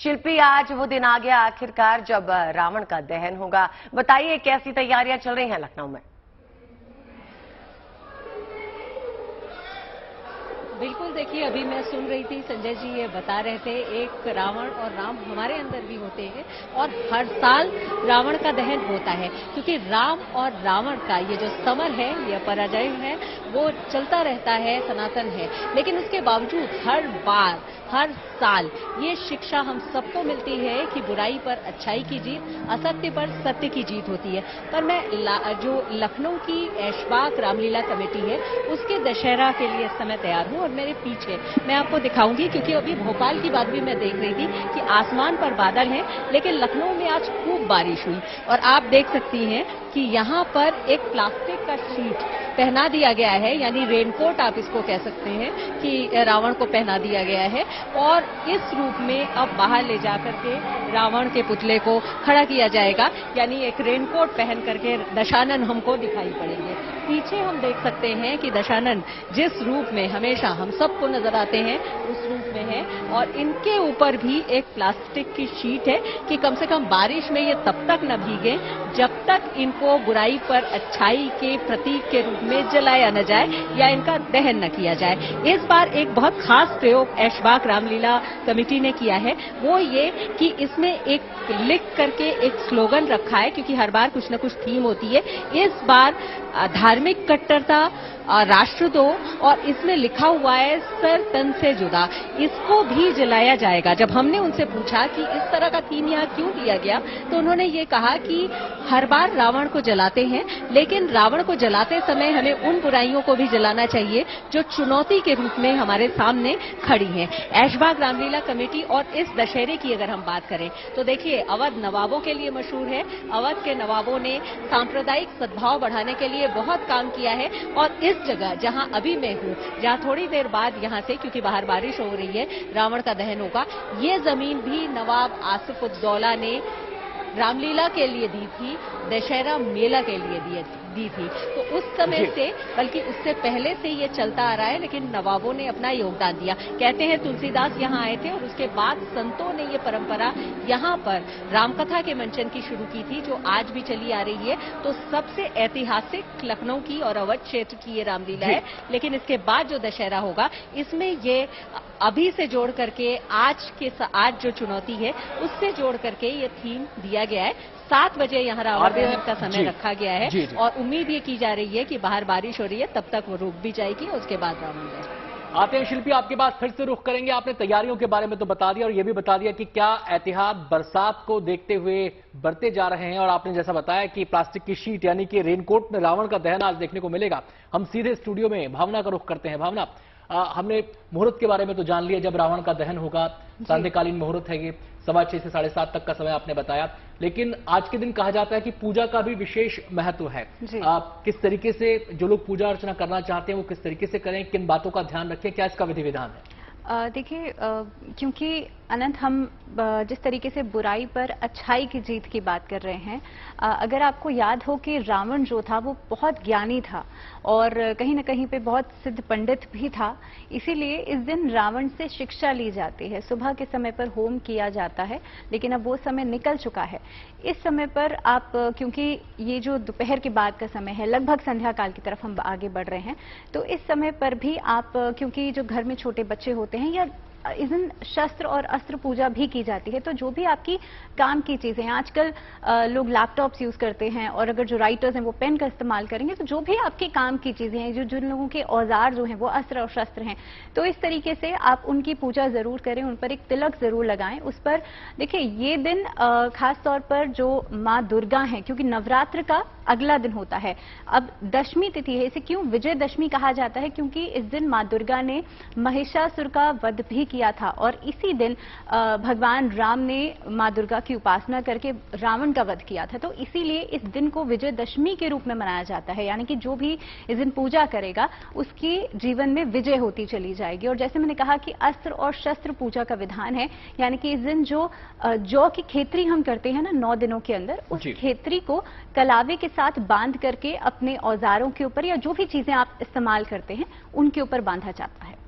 शिल्पी, आज वो दिन आ गया आखिरकार जब रावण का दहन होगा। बताइए कैसी तैयारियां चल रही हैं लखनऊ में? बिल्कुल, देखिए अभी मैं सुन रही थी, संजय जी ये बता रहे थे, एक रावण और राम हमारे अंदर भी होते हैं और हर साल रावण का दहन होता है, क्योंकि राम और रावण का ये जो समर है, ये पराजय है, वो चलता रहता है, सनातन है। लेकिन उसके बावजूद हर बार, हर साल ये शिक्षा हम सबको मिलती है कि बुराई पर अच्छाई की जीत, असत्य पर सत्य की जीत होती है। पर मैं जो लखनऊ की ऐशबाग रामलीला कमेटी है, उसके दशहरा के लिए इस समय तैयार हूं और मेरे पीछे मैं आपको दिखाऊंगी, क्योंकि अभी भोपाल की बात भी मैं देख रही थी कि आसमान पर बादल हैं, लेकिन लखनऊ में आज खूब बारिश हुई और आप देख सकती हैं कि यहाँ पर एक प्लास्टिक का शीट पहना दिया गया है, यानी रेनकोट आप इसको कह सकते हैं कि रावण को पहना दिया गया है और इस रूप में अब बाहर ले जाकर के रावण के पुतले को खड़ा किया जाएगा, यानी एक रेनकोट पहन करके दशानन हमको दिखाई पड़ेंगे। पीछे हम देख सकते हैं कि दशानन जिस रूप में हमेशा हम सबको नजर आते हैं उस रूप में है और इनके ऊपर भी एक प्लास्टिक की शीट है कि कम से कम बारिश में ये तब तक न भीगे जब तक इनको बुराई पर अच्छाई के प्रतीक के रूप में जलाया न जाए या इनका दहन न किया जाए। इस बार एक बहुत खास प्रयोग ऐशबाग रामलीला कमेटी ने किया है, वो ये कि इसमें एक लिख करके एक स्लोगन रखा है, क्योंकि हर बार कुछ न कुछ थीम होती है। इस बार धार्मिक कट्टरता, राष्ट्र दो, और इसमें लिखा हुआ है सर तन से जुदा। इसको भी जलाया जाएगा। जब हमने उनसे पूछा कि इस तरह का थीम यहाँ क्यों दिया गया, तो उन्होंने ये कहा कि हर बार रावण को जलाते हैं, लेकिन रावण को जलाते समय हमें उन बुराइयों को भी जलाना चाहिए जो चुनौती के रूप में हमारे सामने खड़ी हैं। ऐशबाग रामलीला कमेटी और इस दशहरे की अगर हम बात करें तो देखिए, अवध नवाबों के लिए मशहूर है। अवध के नवाबों ने सांप्रदायिक सद्भाव बढ़ाने के लिए बहुत काम किया है और इस जगह जहां अभी मैं हूं, जहां थोड़ी देर बाद यहां से, क्योंकि बाहर बारिश हो रही है, रावण का दहन होगा, ये जमीन भी नवाब आसिफ उद्दौला ने रामलीला के लिए दी थी, दशहरा मेला के लिए दी थी। तो उस समय से, बल्कि उससे पहले से ये चलता आ रहा है, लेकिन नवाबों ने अपना योगदान दिया। कहते हैं तुलसीदास यहाँ आए थे और उसके बाद संतों ने ये परंपरा यहाँ पर रामकथा के मंचन की शुरू की थी, जो आज भी चली आ रही है। तो सबसे ऐतिहासिक लखनऊ की और अवध क्षेत्र की ये रामलीला है, लेकिन इसके बाद जो दशहरा होगा, इसमें ये अभी से जोड़ करके आज जो चुनौती है उससे जोड़ करके ये थीम दिया गया है। 7 बजे यहाँ रावण दहन का समय रखा गया है और उम्मीद ये की जा रही है कि बाहर बारिश हो रही है, तब तक वो रुक भी जाएगी, उसके बाद रावण दहन। आते हैं शिल्पी, आपके पास फिर से रुख करेंगे। आपने तैयारियों के बारे में तो बता दिया और ये भी बता दिया कि क्या एहतियात बरसात को देखते हुए बरते जा रहे हैं, और आपने जैसा बताया कि प्लास्टिक की शीट यानी कि रेनकोट में रावण का दहन आज देखने को मिलेगा। हम सीधे स्टूडियो में भावना का रुख करते हैं। भावना, हमने मुहूर्त के बारे में तो जान लिया, जब रावण का दहन होगा, सांध्यकालीन मुहूर्त है ये, 6:15 से 7:30 तक का समय आपने बताया। लेकिन आज के दिन कहा जाता है कि पूजा का भी विशेष महत्व है। किस तरीके से जो लोग पूजा अर्चना करना चाहते हैं वो किस तरीके से करें, किन बातों का ध्यान रखें, क्या इसका विधि विधान है? देखिए, क्योंकि अनंत, हम जिस तरीके से बुराई पर अच्छाई की जीत की बात कर रहे हैं, अगर आपको याद हो कि रावण जो था वो बहुत ज्ञानी था और कहीं न कहीं पे बहुत सिद्ध पंडित भी था, इसीलिए इस दिन रावण से शिक्षा ली जाती है। सुबह के समय पर होम किया जाता है, लेकिन अब वो समय निकल चुका है। इस समय पर आप, क्योंकि ये जो दोपहर के बाद का समय है, लगभग संध्या काल की तरफ हम आगे बढ़ रहे हैं, तो इस समय पर भी आप, क्योंकि जो घर में छोटे बच्चे होते हैं या इस दिन शस्त्र और अस्त्र पूजा भी की जाती है, तो जो भी आपकी काम की चीजें हैं, आजकल लोग लैपटॉप्स यूज करते हैं और अगर जो राइटर्स हैं वो पेन का इस्तेमाल करेंगे, तो जो भी आपके काम की चीजें हैं, जिन लोगों के औजार जो हैं वो अस्त्र और शस्त्र हैं, तो इस तरीके से आप उनकी पूजा जरूर करें, उन पर एक तिलक जरूर लगाएं। उस पर देखिए, ये दिन खास तौर पर जो माँ दुर्गा हैं, क्योंकि नवरात्र का अगला दिन होता है, अब दशमी तिथि है, इसे क्यों विजयदशमी कहा जाता है, क्योंकि इस दिन माँ दुर्गा ने महिषासुर का वध भी किया था और इसी दिन भगवान राम ने माँ दुर्गा की उपासना करके रावण का वध किया था। तो इसीलिए इस दिन को विजयदशमी के रूप में मनाया जाता है, यानी कि जो भी इस दिन पूजा करेगा उसकी जीवन में विजय होती चली जाएगी। और जैसे मैंने कहा कि अस्त्र और शस्त्र पूजा का विधान है, यानी कि इस दिन जो जौ की खेती हम करते हैं ना 9 दिनों के अंदर, उस खेती को कलावे के साथ बांध करके अपने औजारों के ऊपर या जो भी चीजें आप इस्तेमाल करते हैं उनके ऊपर बांधा जाता है।